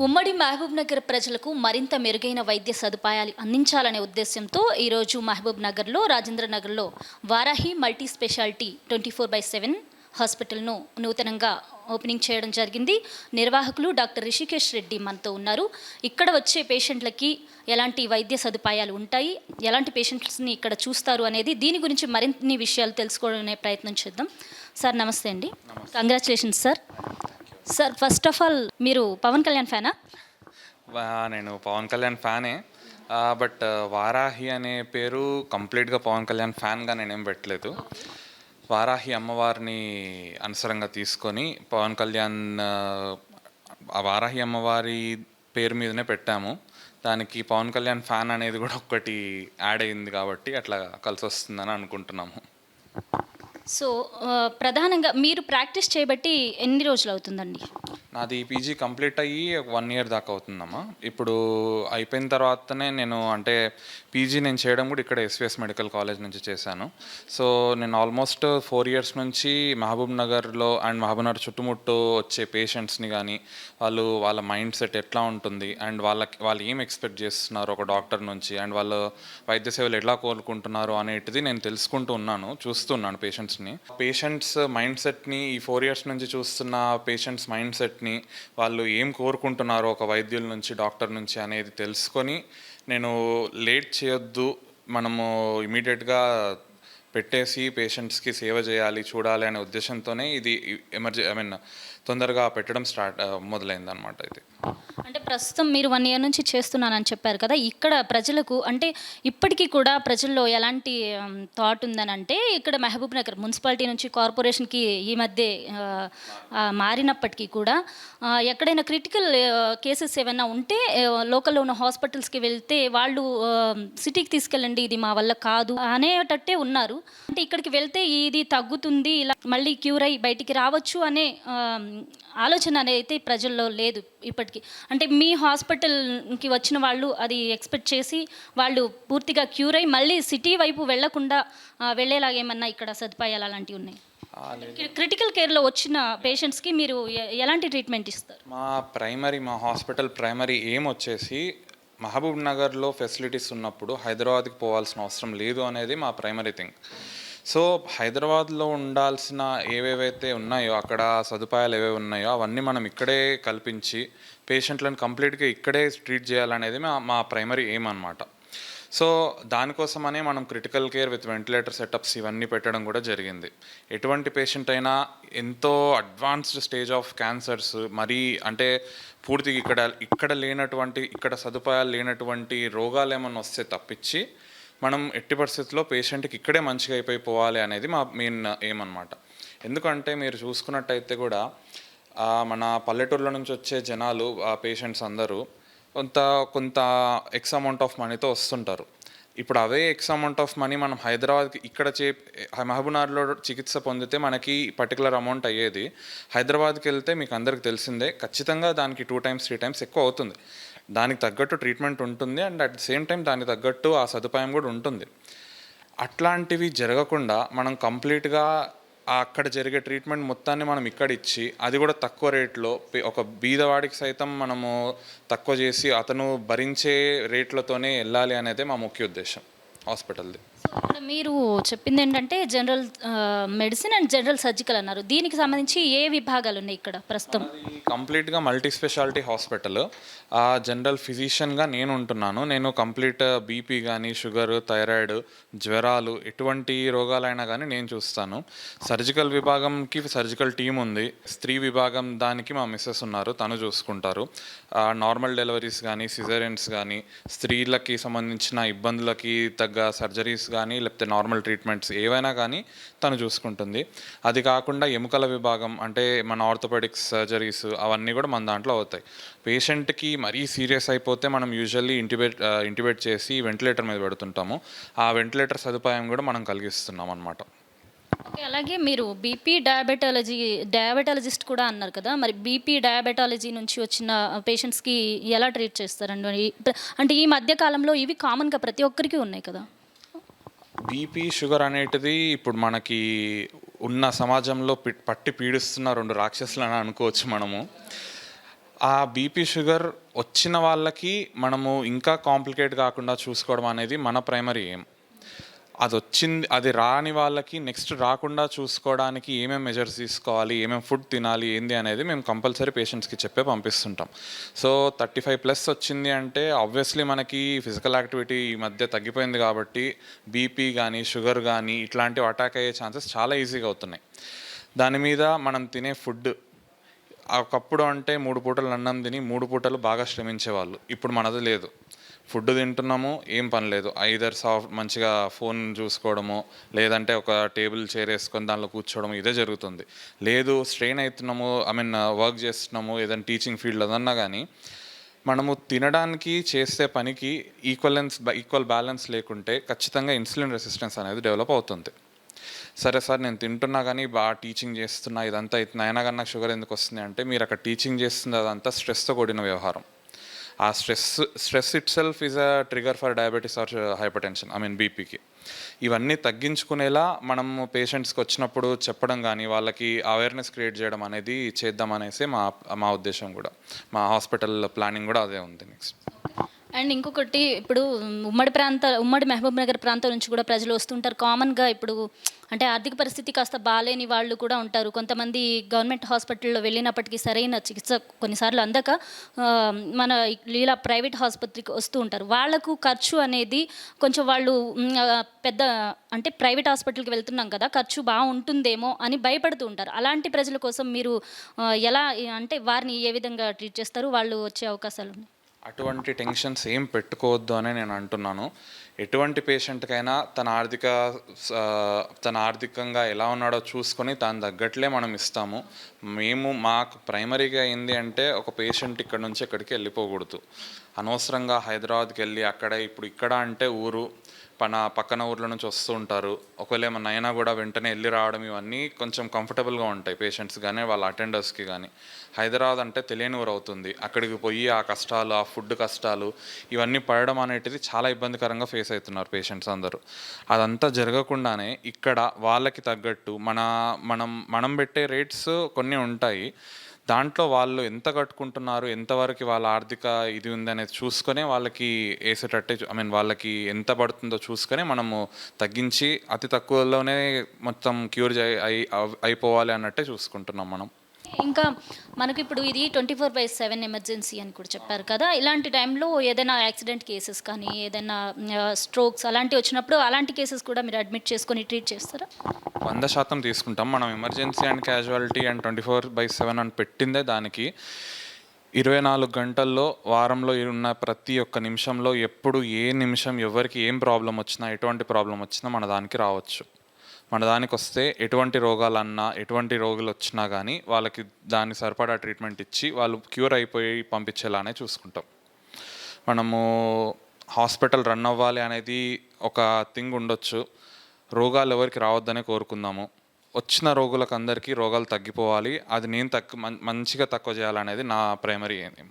ఉమ్మడి మహబూబ్నగర్ ప్రజలకు మరింత మెరుగైన వైద్య సదుపాయాలు అందించాలనే ఉద్దేశంతో ఈరోజు మహబూబ్నగర్లో రాజేంద్ర నగర్లో వారాహి మల్టీ స్పెషాలిటీ 24/7 హాస్పిటల్ను నూతనంగా ఓపెనింగ్ చేయడం జరిగింది. నిర్వాహకులు డాక్టర్ రిషికేష్ రెడ్డి మనతో ఉన్నారు. ఇక్కడ వచ్చే పేషెంట్లకి ఎలాంటి వైద్య సదుపాయాలు ఉంటాయి, ఎలాంటి పేషెంట్స్ని ఇక్కడ చూస్తారు అనేది దీని గురించి మరిన్ని విషయాలు తెలుసుకోవడానికి ప్రయత్నం చేద్దాం. సార్ నమస్తే అండి. Congratulations sir. Sir first of all మీరు పవన్ కళ్యాణ్ ఫ్యానా? నేను పవన్ కళ్యాణ్ ఫ్యానే. బట్ వారాహి అనే పేరు కంప్లీట్గా పవన్ కళ్యాణ్ ఫ్యాన్గా నేనేం పెట్టలేదు. వారాహి అమ్మవారిని అనుసరంగా తీసుకొని పవన్ కళ్యాణ్ వారాహి అమ్మవారి పేరు మీదనే పెట్టాము. దానికి పవన్ కళ్యాణ్ ఫ్యాన్ అనేది కూడా ఒకటి యాడ్ అయింది కాబట్టి అట్లా కలిసి వస్తుందని అనుకుంటున్నాము. సో ప్రధానంగా మీరు ప్రాక్టీస్ చేయబట్టి ఎన్ని రోజులు అవుతుందండి? నాది పీజీ కంప్లీట్ అయ్యి 1 year దాకా అవుతుందమ్మా. ఇప్పుడు అయిపోయిన తర్వాతనే నేను పీజీ నేను చేయడం కూడా ఇక్కడ ఎస్విఎస్ మెడికల్ కాలేజ్ నుంచి చేశాను. సో నేను ఆల్మోస్ట్ 4 years నుంచి మహబూబ్ నగర్లో అండ్ మహబూబ్ నగర్ చుట్టుముట్టు వచ్చే పేషెంట్స్ని కానీ వాళ్ళ మైండ్ సెట్ ఎట్లా ఉంటుంది అండ్ వాళ్ళు ఏం ఎక్స్పెక్ట్ చేస్తున్నారు ఒక డాక్టర్ నుంచి అండ్ వాళ్ళు వైద్య సేవలు ఎట్లా కోరుకుంటున్నారు అనేటిది నేను తెలుసుకుంటూ ఉన్నాను, చూస్తున్నాను పేషెంట్స్ మైండ్ సెట్ని. ఈ 4 years నుంచి చూస్తున్న పేషెంట్స్ మైండ్ సెట్ని వాళ్ళు ఏం కోరుకుంటున్నారో ఒక వైద్యుల నుంచి డాక్టర్ నుంచి అనేది తెలుసుకొని నేను లేట్ చేయొద్దు, మనము ఇమీడియట్గా పెట్టేసి పేషెంట్స్కి సేవ చేయాలి, చూడాలి అనే ఉద్దేశంతోనే ఇది తొందరగా పెట్టడం మొదలైంది అనమాట. ఇది అంటే ప్రస్తుతం మీరు 1 year నుంచి చేస్తున్నానని చెప్పారు కదా. ఇక్కడ ప్రజలకు ఇప్పటికీ కూడా ప్రజల్లో ఎలాంటి థాట్ ఉందని ఇక్కడ మహబూబ్ నగర్ మున్సిపాలిటీ నుంచి కార్పొరేషన్కి ఈ మధ్య మారినప్పటికీ కూడా ఎక్కడైనా క్రిటికల్ కేసెస్ ఏమైనా ఉంటే లోకల్లో ఉన్న హాస్పిటల్స్కి వెళ్తే వాళ్ళు సిటీకి తీసుకెళ్ళండి, ఇది మా వల్ల కాదు అనేటట్టే ఉన్నారు. ఇక్కడికి వెళ్తే ఇది తగ్గుతుంది, ఇలా మళ్ళీ క్యూర్ అయ్యి బయటికి రావచ్చు అనే ఆలోచన అనేది ప్రజల్లో లేదు ఇప్పటికీ. మీ హాస్పిటల్కి వచ్చిన వాళ్ళు అది ఎక్స్పెక్ట్ చేసి వాళ్ళు పూర్తిగా క్యూర్ అయ్యి మళ్ళీ సిటీ వైపు వెళ్లకుండా వెళ్ళేలాగా ఏమన్నా ఇక్కడ సదుపాయాలు అలాంటివి ఉన్నాయి? క్రిటికల్ కేర్లో వచ్చిన పేషెంట్స్కి మీరు ఎలాంటి ట్రీట్మెంట్ ఇస్తారు? మా హాస్పిటల్ ప్రైమరీ ఏం వచ్చేసి మహబూబ్ నగర్లో ఫెసిలిటీస్ ఉన్నప్పుడు హైదరాబాద్కి పోవాల్సిన అవసరం లేదు అనేది మా ప్రైమరీ థింగ్. సో హైదరాబాద్లో ఉండాల్సిన ఏవేవైతే ఉన్నాయో, అక్కడ సదుపాయాలు ఏవేవి ఉన్నాయో అవన్నీ మనం ఇక్కడే కల్పించి పేషెంట్లను కంప్లీట్గా ఇక్కడే ట్రీట్ చేయాలనేది మా ప్రైమరీ ఎయిమ్ అనమాట. సో దానికోసమనే మనం critical care with ventilator setups ఇవన్నీ పెట్టడం కూడా జరిగింది. ఎటువంటి పేషెంట్ అయినా ఎంతో అడ్వాన్స్డ్ స్టేజ్ ఆఫ్ క్యాన్సర్స్ మరీ పూర్తిగా ఇక్కడ లేనటువంటి, ఇక్కడ సదుపాయాలు లేనటువంటి రోగాలు ఏమన్నా వస్తే తప్పించి మనం ఎట్టి పరిస్థితుల్లో పేషెంట్కి ఇక్కడే మంచిగా అయిపోవాలి అనేది మా మెయిన్ ఎయిమ్ అనమాట. ఎందుకంటే మీరు చూసుకున్నట్టయితే కూడా మన పల్లెటూరులో నుంచి వచ్చే జనాలు, ఆ పేషెంట్స్ అందరూ కొంత ఎక్స్ అమౌంట్ ఆఫ్ మనీతో వస్తుంటారు. ఇప్పుడు అవే ఎక్స్ అమౌంట్ ఆఫ్ మనీ మనం హైదరాబాద్కి ఇక్కడ మహబూబ్నగర్లో చికిత్స పొందితే మనకి పర్టికులర్ అమౌంట్ అయ్యేది. హైదరాబాద్కి వెళ్తే మీకు అందరికి తెలిసిందే, ఖచ్చితంగా దానికి 2 times 3 times ఎక్కువ అవుతుంది. దానికి తగ్గట్టు ట్రీట్మెంట్ ఉంటుంది and at the same time దానికి తగ్గట్టు ఆ సదుపాయం కూడా ఉంటుంది. అట్లాంటివి జరగకుండా మనం కంప్లీట్గా అక్కడ జరిగే ట్రీట్మెంట్ మొత్తాన్ని మనం ఇక్కడ ఇచ్చి, అది కూడా తక్కువ రేట్లో ఒక బీదవాడికి సైతం మనము తక్కువ చేసి అతను భరించే రేట్లతోనే వెళ్ళాలి అనేదే మా ముఖ్య ఉద్దేశం హాస్పిటల్ది. మీరు చెప్పింది ఏంటంటే general medicine and general surgical అన్నారు. దీనికి సంబంధించి ఏ విభాగాలు ఉన్నాయి ఇక్కడ ప్రస్తుతం? కంప్లీట్గా మల్టీ స్పెషాలిటీ హాస్పిటల్. జనరల్ ఫిజిషియన్గా నేను ఉంటున్నాను. నేను కంప్లీట్ బీపీ కానీ, షుగర్, థైరాయిడ్, జ్వరాలు ఎటువంటి రోగాలైనా కానీ నేను చూస్తాను. సర్జికల్ విభాగంకి సర్జికల్ టీం ఉంది. స్త్రీ విభాగం దానికి మా మిస్సెస్ ఉన్నారు, తను చూసుకుంటారు. నార్మల్ డెలివరీస్ కానీ, సిజేరియన్స్ కానీ, స్త్రీలకి సంబంధించిన ఇబ్బందులకి తగ్గ సర్జరీస్ కానీ లేకపోతే నార్మల్ ట్రీట్మెంట్స్ ఏవైనా కానీ తను చూసుకుంటుంది. అది కాకుండా ఎముకల విభాగం మన ఆర్థోపెడిక్స్ సర్జరీస్ అవన్నీ కూడా మన దాంట్లో అవుతాయి. పేషెంట్కి మరీ సీరియస్ అయిపోతే మనం యూజువల్లీ ఇంటిబేట్ చేసి వెంటిలేటర్ మీద పెడుతుంటాము. ఆ వెంటిలేటర్ సదుపాయం కూడా మనం కలిగిస్తున్నాం అన్నమాట. అలాగే మీరు బీపీ డయాబెటాలజిస్ట్ కూడా అన్నారు కదా. మరి బీపీ డయాబెటాలజీ నుంచి వచ్చిన పేషెంట్స్కి ఎలా ట్రీట్ చేస్తారండి? ఈ మధ్య కాలంలో ఇవి కామన్గా ప్రతి ఒక్కరికి ఉన్నాయి కదా. బీపీ, షుగర్ అనేటిది ఇప్పుడు మనకి ఉన్న సమాజంలో పట్టి పీడిస్తున్న 2 రాక్షసులు అని అనుకోవచ్చు మనము. ఆ బీపీ షుగర్ వచ్చిన వాళ్ళకి మనము ఇంకా కాంప్లికేట్ కాకుండా చూసుకోవడం అనేది మన ప్రైమరీ ఎయిమ్. అది రాని వాళ్ళకి నెక్స్ట్ రాకుండా చూసుకోవడానికి ఏమేమి మెజర్స్ తీసుకోవాలి, ఏమేమి ఫుడ్ తినాలి, ఏంది అనేది మేము కంపల్సరీ పేషెంట్స్కి చెప్పే పంపిస్తుంటాం. సో 35+ వచ్చింది అంటే ఆబ్వియస్లీ మనకి ఫిజికల్ యాక్టివిటీ ఈ మధ్య తగ్గిపోయింది కాబట్టి బీపీ కానీ షుగర్ కానీ ఇట్లాంటివి అటాక్ అయ్యే ఛాన్సెస్ చాలా ఈజీగా అవుతున్నాయి. దాని మీద మనం తినే ఫుడ్, ఒకప్పుడు అంటే 3 పూటలు అన్నం తిని 3 పూటలు బాగా శ్రమించేవాళ్ళు. ఇప్పుడు మనది లేదు. ఫుడ్ తింటున్నాము, ఏం పని లేదు, ఐదర్ మంచిగా ఫోన్ చూసుకోవడము, లేదంటే ఒక టేబుల్ చైర్ వేసుకొని దానిలో కూర్చోవడం, ఇదే జరుగుతుంది. లేదు స్ట్రెయిన్ అవుతున్నాము, వర్క్ చేస్తున్నాము, ఏదైనా టీచింగ్ ఫీల్డ్ అదన్నా కానీ మనము తినడానికి చేసే పనికి ఈక్వల్ బ్యాలెన్స్ లేకుంటే ఖచ్చితంగా ఇన్సులిన్ రెసిస్టెన్స్ అనేది డెవలప్ అవుతుంది. సరే సార్ నేను తింటున్నా కానీ బాగా టీచింగ్ చేస్తున్నా, ఇదంతా అవుతుంది, అయినా కానీ నాకు షుగర్ ఎందుకు వస్తుంది అంటే మీరు అక్కడ టీచింగ్ చేస్తుంది అదంతా స్ట్రెస్తో కూడిన వ్యవహారం. ఆ stress itself is a trigger for diabetes or hypertension, బీపీకి. ఇవన్నీ తగ్గించుకునేలా మనం పేషెంట్స్కి వచ్చినప్పుడు చెప్పడం కానీ వాళ్ళకి అవేర్నెస్ క్రియేట్ చేయడం అనేది చేద్దామనేసి మా ఉద్దేశం కూడా, మా హాస్పిటల్ ప్లానింగ్ కూడా అదే ఉంది నెక్స్ట్. అండ్ ఇంకొకటి, ఇప్పుడు ఉమ్మడి మహబూబ్ నగర్ ప్రాంతం నుంచి కూడా ప్రజలు వస్తుంటారు కామన్గా. ఇప్పుడు అంటే ఆర్థిక పరిస్థితి కాస్త బాగాలేని వాళ్ళు కూడా ఉంటారు. కొంతమంది గవర్నమెంట్ హాస్పిటల్లో వెళ్ళినప్పటికీ సరైన చికిత్స కొన్నిసార్లు అందక మన ఇలా ప్రైవేట్ ఆసుపత్రికి వస్తూ ఉంటారు. వాళ్లకు ఖర్చు అనేది కొంచెం వాళ్ళు పెద్ద అంటే ప్రైవేట్ హాస్పిటల్కి వెళ్తున్నాం కదా, ఖర్చు బాగుంటుందేమో అని భయపడుతూ ఉంటారు. అలాంటి ప్రజల కోసం మీరు ఎలా అంటే వారిని ఏ విధంగా ట్రీట్ చేస్తారు? వాళ్ళు వచ్చే అవకాశాలు ఉన్నాయి? అటువంటి టెన్షన్స్ ఏం పెట్టుకోవద్దు అని నేను అంటున్నాను. ఎటువంటి పేషెంట్కైనా తన ఆర్థికంగా ఎలా ఉన్నాడో చూసుకొని దాని తగ్గట్లే మనం ఇస్తాము. మాకు ప్రైమరీగా ఏంది అంటే ఒక పేషెంట్ ఇక్కడ నుంచి ఎక్కడికి వెళ్ళిపోకూడదు. అనవసరంగా హైదరాబాద్కి వెళ్ళి ఇక్కడ అంటే ఊరు పక్కన ఊర్ల నుంచి వస్తూ ఉంటారు. ఒకవేళ ఏమన్నా అయినా కూడా వెంటనే వెళ్ళి రావడం, ఇవన్నీ కొంచెం కంఫర్టబుల్గా ఉంటాయి పేషెంట్స్ కానీ వాళ్ళ అటెండర్స్కి కానీ. హైదరాబాద్ అంటే తెలియని ఊరు అవుతుంది. అక్కడికి పోయి ఆ కష్టాలు, ఆ ఫుడ్ కష్టాలు, ఇవన్నీ పడడం అనేటిది చాలా ఇబ్బందికరంగా ఫేస్ అవుతున్నారు పేషెంట్స్ అందరూ. అదంతా జరగకుండానే ఇక్కడ వాళ్ళకి తగ్గట్టు మనం పెట్టే రేట్స్ కొన్ని ఉంటాయి. దాంట్లో వాళ్ళు ఎంత కట్టుకుంటున్నారు, ఎంతవరకు వాళ్ళ ఆర్థిక ఇది ఉంది అనేది చూసుకొని వాళ్ళకి వేసేటట్టే వాళ్ళకి ఎంత పడుతుందో చూసుకొని మనము తగ్గించి అతి తక్కువలోనే మొత్తం క్యూర్ అయిపోవాలి అన్నట్టే చూసుకుంటున్నాం మనం. ఇంకా మనకి ఇప్పుడు ఇది 24/7 ఎమర్జెన్సీ అని కూడా చెప్పారు కదా. ఇలాంటి టైంలో ఏదైనా యాక్సిడెంట్ కేసెస్ కానీ, ఏదైనా స్ట్రోక్స్ అలాంటివి వచ్చినప్పుడు అలాంటి కేసెస్ కూడా మీరు అడ్మిట్ చేసుకొని ట్రీట్ చేస్తారా? 100% తీసుకుంటాం. మనం ఎమర్జెన్సీ అండ్ క్యాజువాలిటీ అండ్ 24/7 అని పెట్టిందే దానికి. 24 గంటల్లో వారంలో ఉన్న ప్రతి ఒక్క నిమిషంలో ఎప్పుడు ఏ నిమిషం ఎవరికి ఏం ప్రాబ్లం వచ్చినా, ఎటువంటి ప్రాబ్లం వచ్చినా మన దానికి రావచ్చు. మన దానికి వస్తే ఎటువంటి రోగాలన్నా, ఎటువంటి రోగులు వచ్చినా కానీ వాళ్ళకి దాన్ని సరిపడా ట్రీట్మెంట్ ఇచ్చి వాళ్ళు క్యూర్ అయిపోయి పంపించేలానే చూసుకుంటాం. మనము హాస్పిటల్ రన్ అవ్వాలి అనేది ఒక థింగ్ ఉండొచ్చు. రోగాలు ఎవరికి రావద్దనే కోరుకుందాము. వచ్చిన రోగులకు అందరికీ రోగాలు తగ్గిపోవాలి, అది నేను మంచిగా తక్కువ చేయాలనేది నా ప్రైమరీ ఎయిమ్.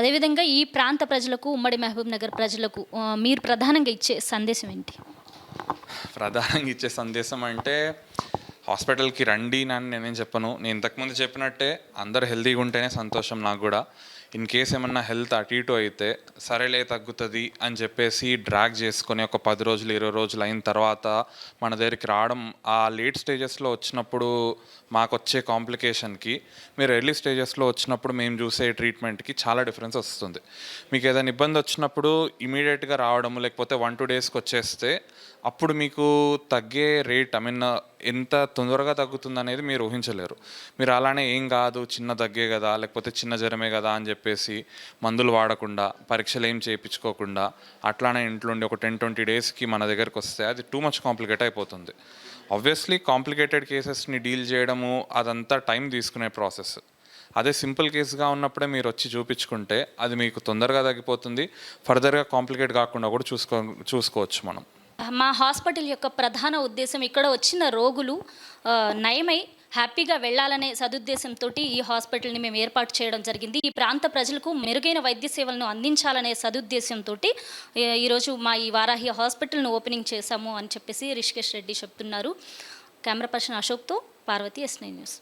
అదేవిధంగా ఈ ప్రాంత ప్రజలకు, ఉమ్మడి మహబూబ్ నగర్ ప్రజలకు మీరు ప్రధానంగా ఇచ్చే సందేశం ఏంటి? ప్రధానంగా ఇచ్చే సందేశం అంటే హాస్పిటల్కి రండి అని నేనేం చెప్పను. నేను ఇంతకుముందు చెప్పినట్టే అందరు హెల్తీగా ఉంటేనే సంతోషం నాకు కూడా. ఇన్ కేస్ ఏమన్నా హెల్త్ అటు ఇటు అయితే సరేలే తగ్గుతుంది అని చెప్పేసి డ్రాగ్ చేసుకొని ఒక 10 రోజులు 20 రోజులు అయిన తర్వాత మన దగ్గరికి రావడం, ఆ లేట్ స్టేజెస్లో వచ్చినప్పుడు మాకు వచ్చే కాంప్లికేషన్కి మీరు ఎర్లీ స్టేజెస్లో వచ్చినప్పుడు మేము చూసే ట్రీట్మెంట్కి చాలా డిఫరెన్స్ వస్తుంది. మీకు ఏదైనా ఇబ్బంది వచ్చినప్పుడు ఇమీడియట్గా రావడము, లేకపోతే 1-2 డేస్కి వచ్చేస్తే అప్పుడు మీకు తగ్గే రేట్ ఎంత తొందరగా తగ్గుతుంది అనేది మీరు ఊహించలేరు. మీరు అలానే ఏం కాదు, చిన్న దగ్గే కదా, లేకపోతే చిన్న జ్వరమే కదా అని చెప్పేసి మందులు వాడకుండా, పరీక్షలు ఏం చేయించుకోకుండా అట్లానే ఇంట్లో ఉండి ఒక 10-20 డేస్కి మన దగ్గరికి వస్తే అది టూ మచ్ కాంప్లికేట్ అయిపోతుంది. ఆబ్వియస్లీ కాంప్లికేటెడ్ కేసెస్ని డీల్ చేయడము అదంతా టైం తీసుకునే ప్రాసెస్. అదే సింపుల్ కేసుగా ఉన్నప్పుడే మీరు వచ్చి చూపించుకుంటే అది మీకు తొందరగా తగ్గిపోతుంది. ఫర్దర్గా కాంప్లికేట్ కాకుండా కూడా చూసుకోవచ్చు మనం. మా హాస్పిటల్ యొక్క ప్రధాన ఉద్దేశం ఇక్కడ వచ్చిన రోగులు నయమై హ్యాపీగా వెళ్ళాలనే సదుద్దేశంతో ఈ హాస్పిటల్ని మేము ఏర్పాటు చేయడం జరిగింది. ఈ ప్రాంత ప్రజలకు మెరుగైన వైద్య సేవలను అందించాలనే సదుద్దేశంతో ఈరోజు మా ఈ వారాహి హాస్పిటల్ను ఓపెనింగ్ చేశాము అని చెప్పేసి రిషికేష్ రెడ్డి చెప్తున్నారు. కెమెరా పర్సన్ అశోక్తో పార్వతి, S9 న్యూస్.